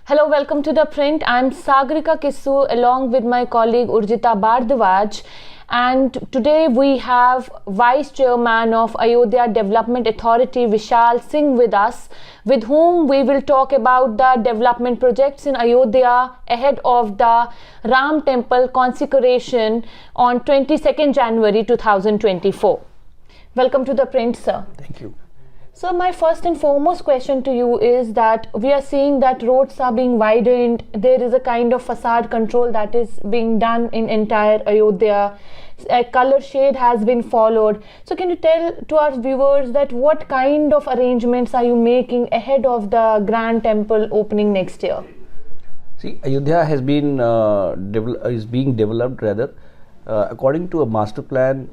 Hello, welcome to The Print. I'm Sagrika Kissu along with my colleague Urjita Bardwaj, and today we have Vice Chairman of Ayodhya Development Authority Vishal Singh with us, with whom we will talk about the development projects in Ayodhya ahead of the Ram Temple consecration on 22nd January 2024. Welcome to The Print, sir. Thank you. So my first and foremost question to you is that we are seeing that roads are being widened. There is a kind of facade control that is being done in entire Ayodhya. A color shade has been followed. So can you tell to our viewers that what kind of arrangements are you making ahead of the Grand Temple opening next year? See, Ayodhya has been is being developed according to a master plan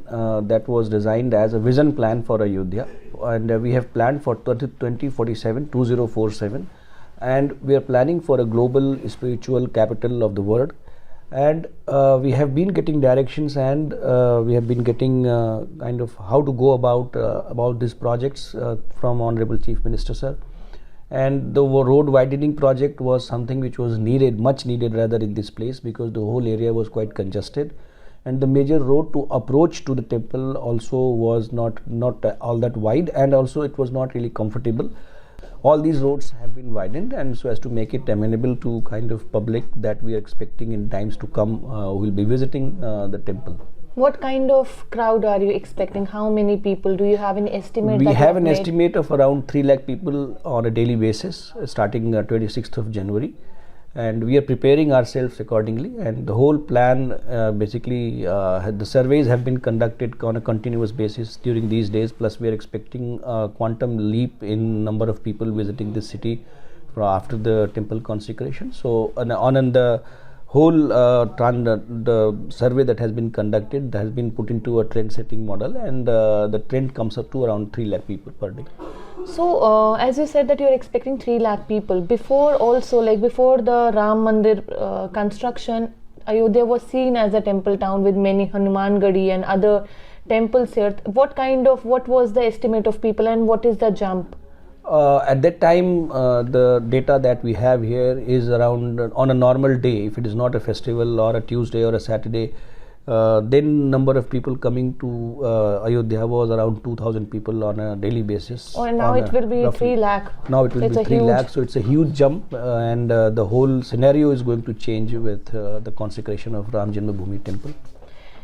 that was designed as a vision plan for Ayodhya, and we have planned for 2047, and we are planning for a global spiritual capital of the world. And we have been getting directions, and we have been getting kind of how to go about these projects from Honorable Chief Minister, sir. And the road widening project was something which was much needed in this place, because the whole area was quite congested. And the major road to approach to the temple also was not all that wide, and also it was not really comfortable. All these roads have been widened, and so as to make it amenable to kind of public that we are expecting in times to come will be visiting the temple. What kind of crowd are you expecting? How many people? Do you have an estimate? We have an estimate of around 3 lakh people on a daily basis starting 26th of January. And we are preparing ourselves accordingly, and the whole plan the surveys have been conducted on a continuous basis during these days, plus we are expecting a quantum leap in number of people visiting this city after the temple consecration. So on the whole the survey that has been conducted has been put into a trend setting model, and the trend comes up to around 3 lakh people per day. So, as you said that you are expecting 3 lakh people, before the Ram Mandir construction, Ayodhya was seen as a temple town with many Hanuman Gadi and other temples here. What was the estimate of people, and what is the jump? At that time, the data that we have here is around, on a normal day, if it is not a festival or a Tuesday or a Saturday, then number of people coming to Ayodhya was around 2,000 people on a daily basis. Oh, and now it will be roughly 3 lakh. Now it will be 3 lakh, so it's a huge jump, and the whole scenario is going to change with the consecration of Ram Janmabhoomi temple.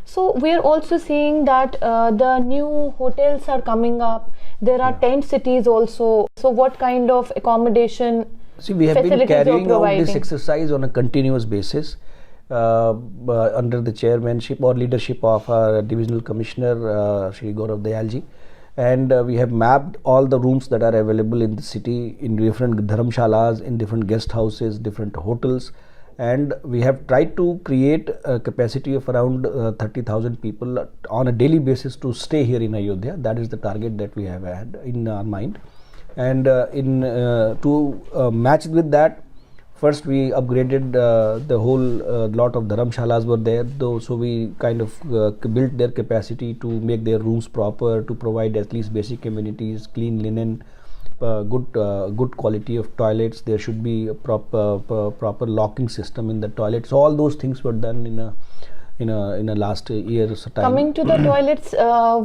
So we are also seeing that the new hotels are coming up. There are tent cities also. So what kind of accommodation? See, we have been carrying out this exercise on a continuous basis. Under the chairmanship or leadership of our divisional commissioner Shri Gaurav Dayalji, and we have mapped all the rooms that are available in the city in different dharamshalas, in different guest houses, different hotels, and we have tried to create a capacity of around 30,000 people on a daily basis to stay here in Ayodhya. That is the target that we have had in our mind, and to match with that, first we upgraded the whole lot of dharamshalas were there, so we kind of built their capacity to make their rooms proper, to provide at least basic amenities, clean linen, good quality of toilets. There should be a proper locking system in the toilets. So all those things were done in a last year's time. Coming to the toilets,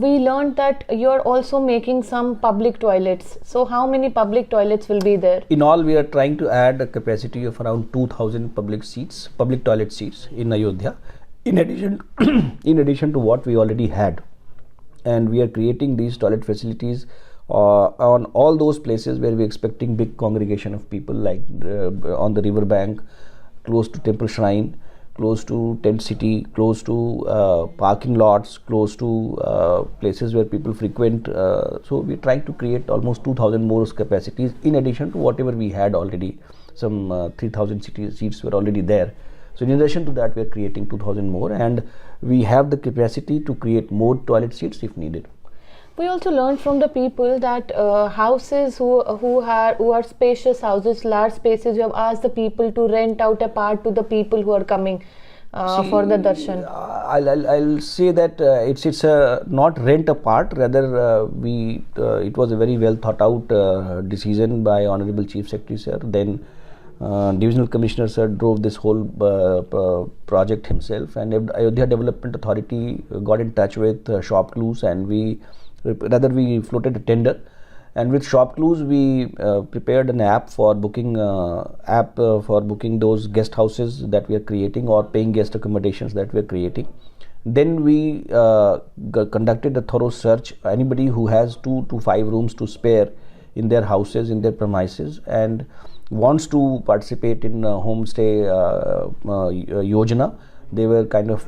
we learned that you're also making some public toilets. So how many public toilets will be there? In all, we are trying to add a capacity of around 2,000 public toilet seats in Ayodhya, in addition to what we already had. And we are creating these toilet facilities on all those places where we are expecting big congregation of people, like on the river bank, close to temple shrine, close to tent city, close to parking lots, close to places where people frequent. So we're trying to create almost 2,000 more capacities in addition to whatever we had already. Some 3,000 seats were already there. So in addition to that, we're creating 2,000 more, and we have the capacity to create more toilet seats if needed. We also learned from the people that houses who are spacious houses, large spaces, you have asked the people to rent out a part to the people who are coming for the darshan. I'll say that it's not rent a part, rather it was a very well thought out decision by Honorable Chief Secretary sir. Then Divisional Commissioner sir drove this whole project himself, and Ayodhya Development Authority got in touch with Shopclues, and we floated a tender, and with Shopclues we prepared an app for booking those guest houses that we are creating, or paying guest accommodations that we are creating. Then we conducted a thorough search. Anybody who has 2 to 5 rooms to spare in their houses, in their premises, and wants to participate in homestay yojana, they were kind of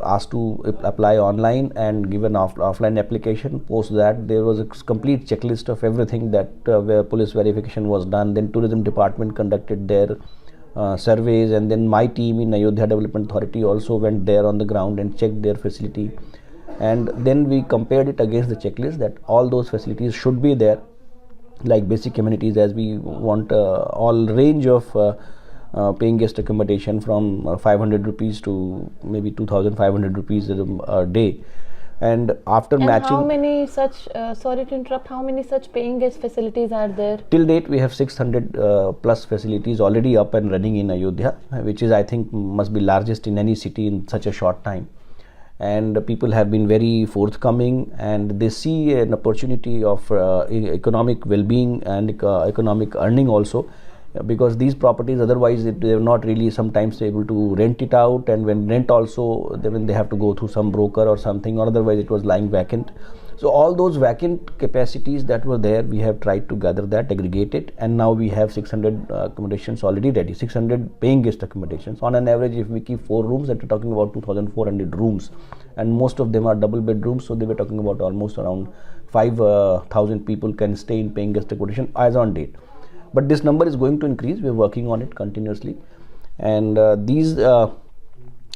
asked to apply online and give an offline application. Post that, there was a complete checklist of everything that where police verification was done. Then tourism department conducted their surveys, and then my team in Ayodhya Development Authority also went there on the ground and checked their facility, and then we compared it against the checklist that all those facilities should be there, like basic amenities, as we want all range of paying guest accommodation from 500 rupees to maybe 2,500 rupees a day. And after matching, how many such sorry to interrupt, how many such paying guest facilities are there? Till date we have 600 plus facilities already up and running in Ayodhya, which is, I think, must be largest in any city in such a short time. And people have been very forthcoming, and they see an opportunity of economic well-being and economic earning also, because these properties otherwise they are not really sometimes able to rent it out, and when rent also when they have to go through some broker or something, or otherwise it was lying vacant. So all those vacant capacities that were there, we have tried to gather that, aggregate it, and now we have 600 accommodations already ready, 600 paying guest accommodations. On an average, if we keep 4 rooms, that we're talking about 2,400 rooms, and most of them are double bedrooms, so they were talking about almost around 5,000 people can stay in paying guest accommodation as on date. But this number is going to increase. We're working on it continuously, and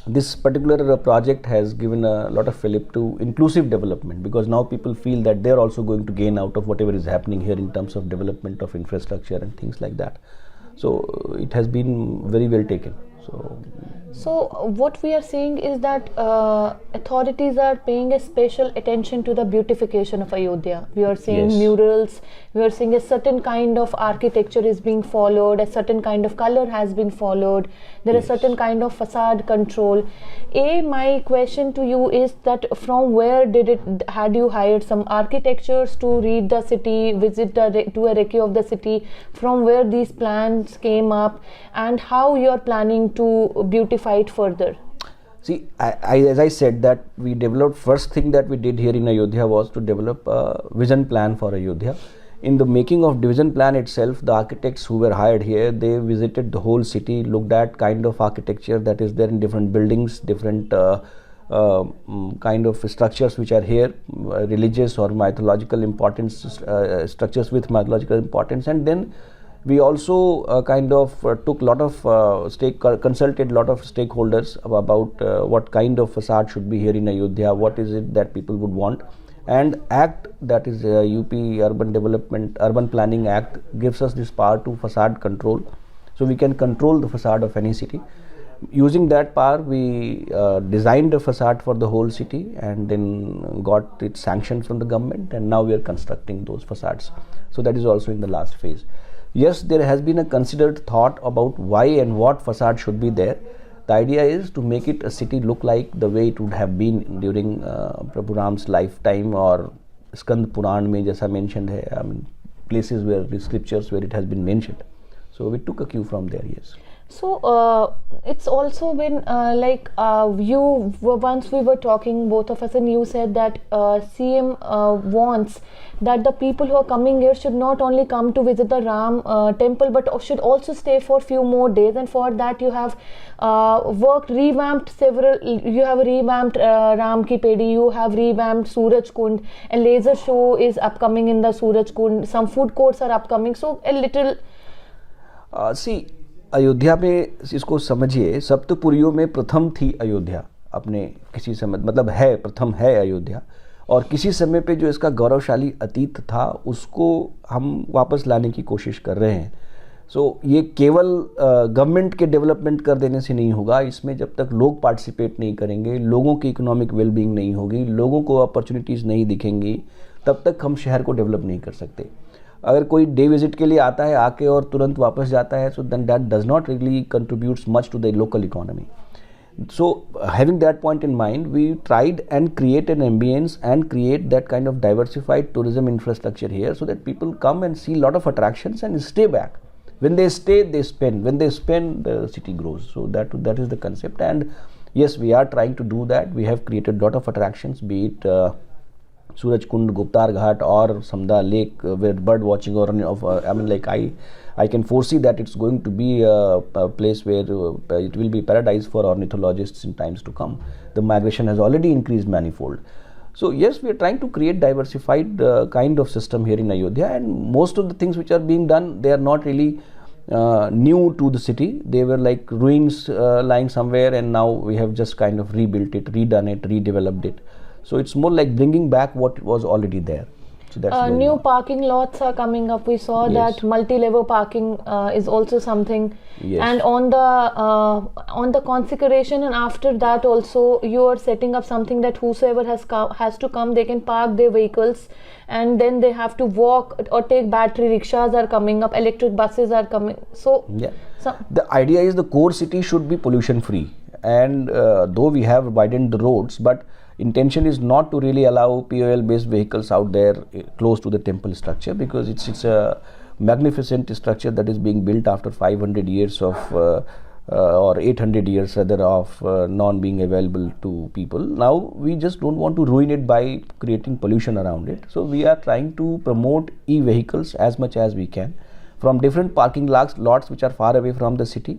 this particular project has given a lot of fillip to inclusive development, because now people feel that they're also going to gain out of whatever is happening here in terms of development of infrastructure and things like that. So it has been very well taken. So what we are seeing is that authorities are paying a special attention to the beautification of Ayodhya. We are seeing murals, we are seeing a certain kind of architecture is being followed, a certain kind of color has been followed, there is certain kind of facade control. My question to you is that from where had you hired some architects to read the city, visit do a recce of the city, from where these plans came up, and how you are planning to beautify it further? See, as I said, that we developed, first thing that we did here in Ayodhya was to develop a vision plan for Ayodhya. In the making of division plan itself, the architects who were hired here, they visited the whole city, looked at kind of architecture that is there in different buildings, different kind of structures which are here, religious or mythological importance, structures with mythological importance. And then we also took lot of consulted lot of stakeholders about what kind of facade should be here in Ayodhya, what is it that people would want. And Act, that is UP Urban Planning Act, gives us this power to facade control, so we can control the facade of any city. Using that power, we designed a facade for the whole city, and then got it sanctioned from the government, and now we are constructing those facades. So that is also in the last phase. Yes, there has been a considered thought about why and what facade should be there. The idea is to make it a city look like the way it would have been during Prabhu Ram's lifetime, or Skand Puran mein jaisa mentioned hai, I mean, places where the scriptures where it has been mentioned. So we took a cue from there, yes. So it's also been once we were talking, both of us, and you said that CM wants that the people who are coming here should not only come to visit the Ram temple, but should also stay for few more days. And for that you have revamped Ram Ki Pedi, you have revamped Suraj Kund, a laser show is upcoming in the Suraj Kund, some food courts are upcoming. So a little see, Ayodhya में इसको समझिए, सप्तपुरियों में प्रथम थी अयोध्या अपने किसी समय, मतलब है प्रथम है अयोध्या, और किसी समय पे जो इसका गौरवशाली अतीत था उसको हम वापस लाने की कोशिश कर रहे हैं. सो ये केवल गवर्नमेंट के डेवलपमेंट कर देने से नहीं होगा. इसमें जब तक लोग पार्टिसिपेट नहीं करेंगे, लोगों की इकोनॉमिक वेलबींग नहीं होगी, लोगों को अपॉर्चुनिटीज़ नहीं दिखेंगी, तब तक हम शहर को डेवलप नहीं कर सकते. अगर कोई डे विजिट के लिए आता है आके और तुरंत वापस जाता है, so then that does not really contributes much to the local economy. So having that point in mind, we tried and create an ambience and create that kind of diversified tourism infrastructure here, so that people come and see a lot of attractions and stay back. When they stay, they spend. When they spend, the city grows. So that is the concept. And yes, we are trying to do that. We have created a lot of attractions, be it Suraj Kund, Guptar Ghat, or Samda Lake, where bird watching, or I can foresee that it's going to be a place where it will be paradise for ornithologists in times to come. The migration has already increased manifold. So yes, we are trying to create diversified kind of system here in Ayodhya, and most of the things which are being done, they are not really new to the city. They were like ruins lying somewhere, and now we have just kind of rebuilt it, redone it, redeveloped it. So it's more like bringing back what was already there. So that's new parking lots are coming up. We saw that multi-level parking is also something. Yes. And on the consecration, and after that also, you are setting up something that whosoever has to come, they can park their vehicles, and then they have to walk or take battery rickshaws are coming up, electric buses are coming. So the idea is the core city should be pollution free, and though we have widened the roads, but intention is not to really allow POL based vehicles out there close to the temple structure, because it's a magnificent structure that is being built after 500 years of or 800 years rather of non being available to people. Now we just don't want to ruin it by creating pollution around it. So we are trying to promote e-vehicles as much as we can from different parking lots which are far away from the city.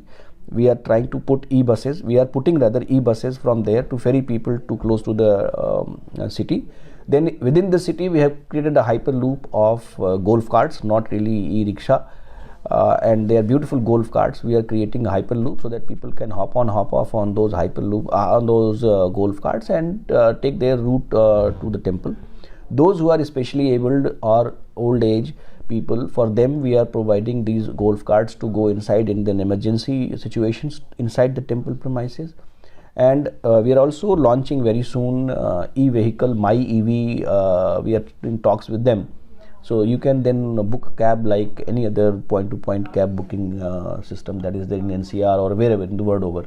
We are trying to put e-buses. We are putting rather e-buses from there to ferry people to close to the city. Then within the city, we have created a hyperloop of golf carts, not really e-rickshaw, and they are beautiful golf carts. We are creating a hyperloop so that people can hop on, hop off on those golf carts and take their route to the temple. Those who are especially abled or old age people, for them we are providing these golf carts to go inside in an emergency situations inside the temple premises. And we are also launching very soon e-vehicle, My EV. We are in talks with them, so you can then book a cab like any other point-to-point cab booking system that is there in NCR or wherever in the world over.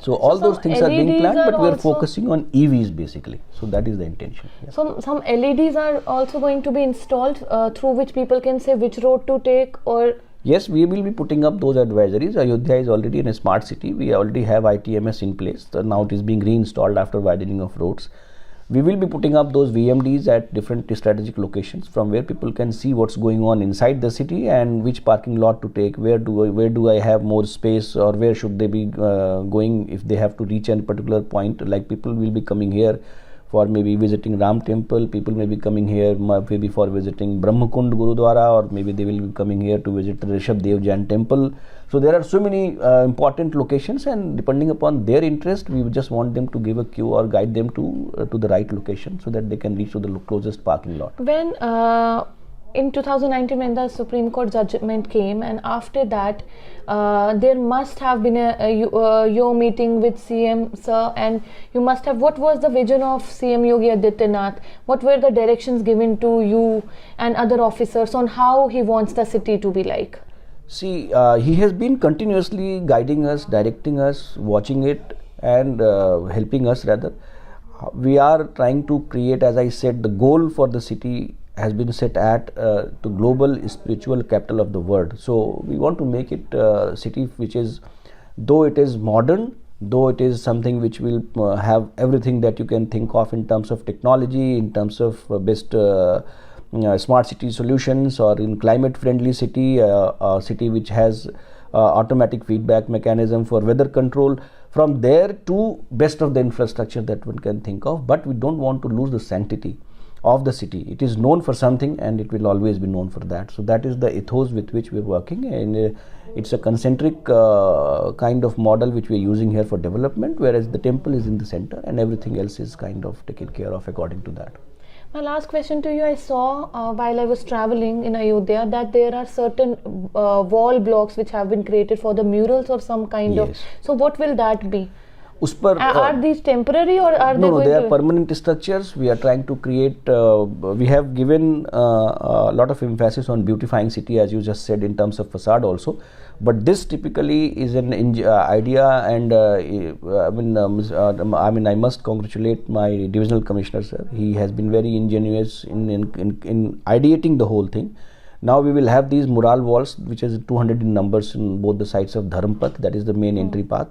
So all those things are being planned, but we are focusing on EVs basically. So that is the intention. Yes. So some LEDs are also going to be installed through which people can say which road to take, or yes, we will be putting up those advisories. Ayodhya is already in a smart city. We already have ITMS in place. So now it is being reinstalled after widening of roads. We will be putting up those VMDs at different strategic locations from where people can see what's going on inside the city and which parking lot to take, where do I have more space, or where should they be going if they have to reach a particular point. Like people will be coming here for maybe visiting Ram temple, people may be coming here maybe for visiting Brahmakund Gurudwara, or maybe they will be coming here to visit Rishabh Dev Jain temple. So there are so many important locations, and depending upon their interest, we just want them to give a cue or guide them to the right location so that they can reach to the closest parking lot. When in 2019, when the Supreme Court judgment came, and after that there must have been your meeting with CM sir, and you must have, what was the vision of CM Yogi Adityanath? What were the directions given to you and other officers on how he wants the city to be like? See, he has been continuously guiding us, directing us, watching it, and helping us rather. We are trying to create, as I said, the goal for the city has been set at the global spiritual capital of the world. So we want to make it a city which is, though it is modern, though it is something which will have everything that you can think of in terms of technology, in terms of best smart city solutions, or in climate friendly city, a city which has automatic feedback mechanism for weather control, from there to best of the infrastructure that one can think of. But we don't want to lose the sanctity of the city. It is known for something, and it will always be known for that. So that is the ethos with which we are working, and it's a concentric kind of model which we are using here for development, whereas the temple is in the center and everything else is kind of taken care of according to that. My last question to you, I saw while I was traveling in Ayodhya that there are certain wall blocks which have been created for the murals or some kind of. So what will that be? उस पर are these temporary or are they no, they are permanent structures. We are trying to create, we have given a lot of emphasis on beautifying city, as you just said, in terms of facade also. But this typically is an idea, and I mean, I must congratulate my divisional commissioner, sir. He has been very ingenious in ideating the whole thing. Now we will have these mural walls, which is 200 in numbers in both the sides of Dham Path, that is the main entry path.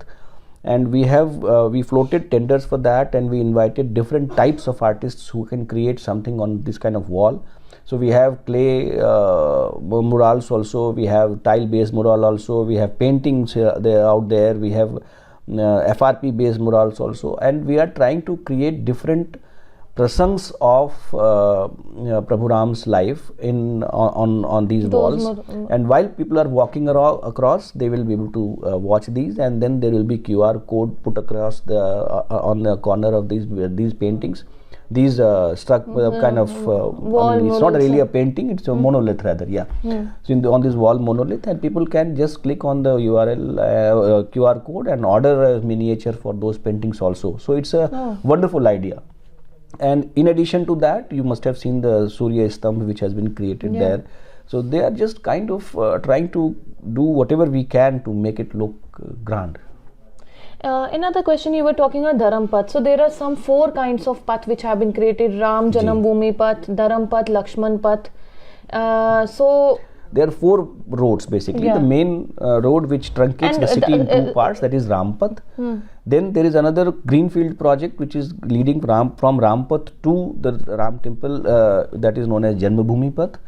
And we have we floated tenders for that, and we invited different types of artists who can create something on this kind of wall. So we have clay murals also, we have tile based mural also, we have paintings there out there, we have FRP based murals also, and we are trying to create different prasangs of Prabhu Ram's life on these walls. And while people are walking across, they will be able to watch these, and then there will be QR code put across the on the corner of these paintings. These struck kind of I mean, it's not really a painting, it's a monolith rather, yeah. So on this wall monolith, and people can just click on the URL QR code and order a miniature for those paintings also. So it's a wonderful idea. And in addition to that, you must have seen the Surya Stambh which has been created there. So they are just kind of trying to do whatever we can to make it look grand. Another question, you were talking about Dham Path. So there are some 4 kinds of path which have been created: Ram Janam Bhoomi Path, Dham Path, Lakshman Path. So there are 4 roads basically. The main road which truncates the city in 2 parts, that is Ram Path. Then there is another greenfield project which is leading from Ram Path to the Ram temple, that is known as Janmabhoomi Path.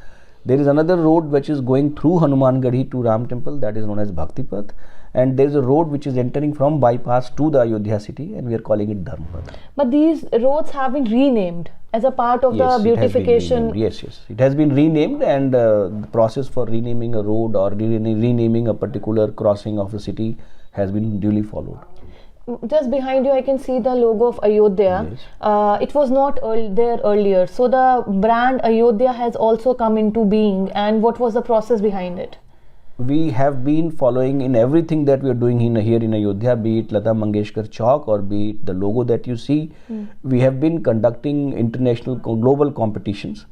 There is another road which is going through Hanumangarhi to Ram temple, that is known as Bhakti Path. And there is a road which is entering from bypass to the Ayodhya city, and we are calling it Dham Path. But these roads have been renamed as a part of the beautification. Yes, it has been renamed, and the process for renaming a road or renaming a particular crossing of the city has been duly followed. Just behind you I can see the logo of Ayodhya. It was not there earlier, so the brand Ayodhya has also come into being. And what was the process behind it? We have been following in everything that we are doing here in Ayodhya, be it Lata Mangeshkar Chowk or be it the logo that you see. We have been conducting international global competitions.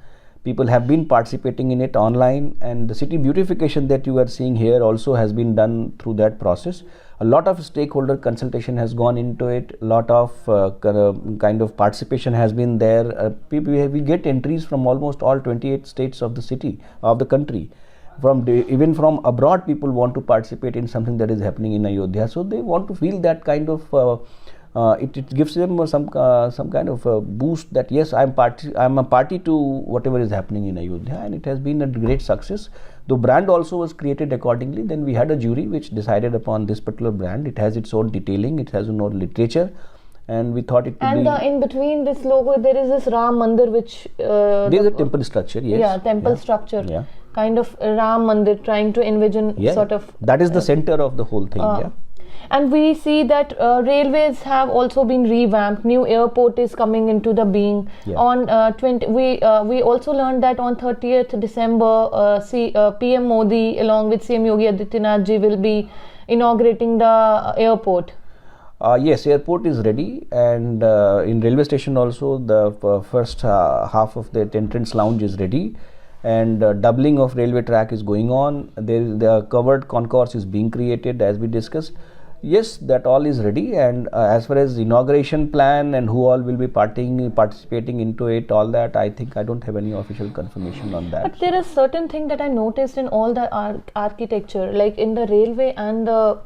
People have been participating in it online, and the city beautification that you are seeing here also has been done through that process. A lot of stakeholder consultation has gone into it. A lot of kind of participation has been there. We get entries from almost all 28 states of the city, of the country. Even from abroad, people want to participate in something that is happening in Ayodhya. So they want to feel that kind of it gives them some kind of a boost that yes, I'm a party to whatever is happening in Ayodhya, and it has been a great success. The brand also was created accordingly. Then we had a jury which decided upon this particular brand. It has its own detailing, it has its own literature, and we thought it could be. In between this logo, there is this Ram Mandir, which there is a temple structure. Yes. Yeah, temple structure. Yeah. Kind of Ram Mandir, trying to envision sort of. That is the center of the whole thing. And we see that railways have also been revamped. New airport is coming into the being. On we also learned that on 30th December, PM Modi along with CM Yogi Adityanath ji will be inaugurating the airport. Yes, airport is ready, and in railway station also the first half of the entrance lounge is ready, and doubling of railway track is going on. The covered concourse is being created as we discussed. Yes, that all is ready, and as far as inauguration plan and who all will be participating into it, all that, I think I don't have any official confirmation on that. But there is certain thing that I noticed in all the architecture, like in the railway and the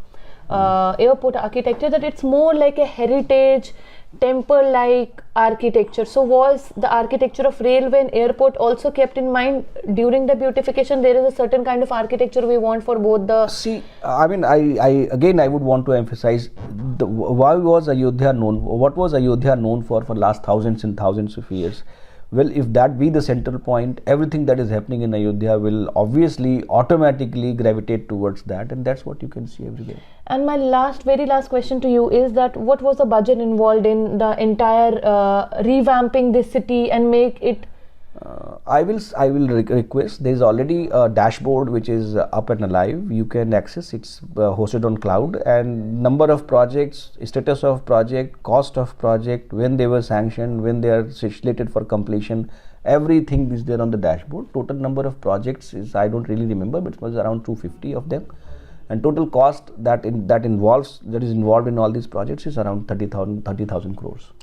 airport architecture, that it's more like a heritage temple like architecture. So was the architecture of railway and airport also kept in mind during the beautification? There is a certain kind of architecture we want for both the. See, I mean, I would want to emphasize why was Ayodhya known? What was Ayodhya known for last thousands and thousands of years? Well, if that be the central point, everything that is happening in Ayodhya will obviously automatically gravitate towards that, and that's what you can see everywhere. And my very last question to you is that what was the budget involved in the entire revamping this city and make it I will request. There is already a dashboard which is up and alive. You can access. It's hosted on cloud, and number of projects, status of project, cost of project, when they were sanctioned, when they are slated for completion. Everything is there on the dashboard. Total number of projects is, I don't really remember, but it was around 250 of them. And total cost that is involved in all these projects is around 30,000 crores.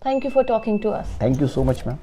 Thank you for talking to us. Thank you so much, ma'am.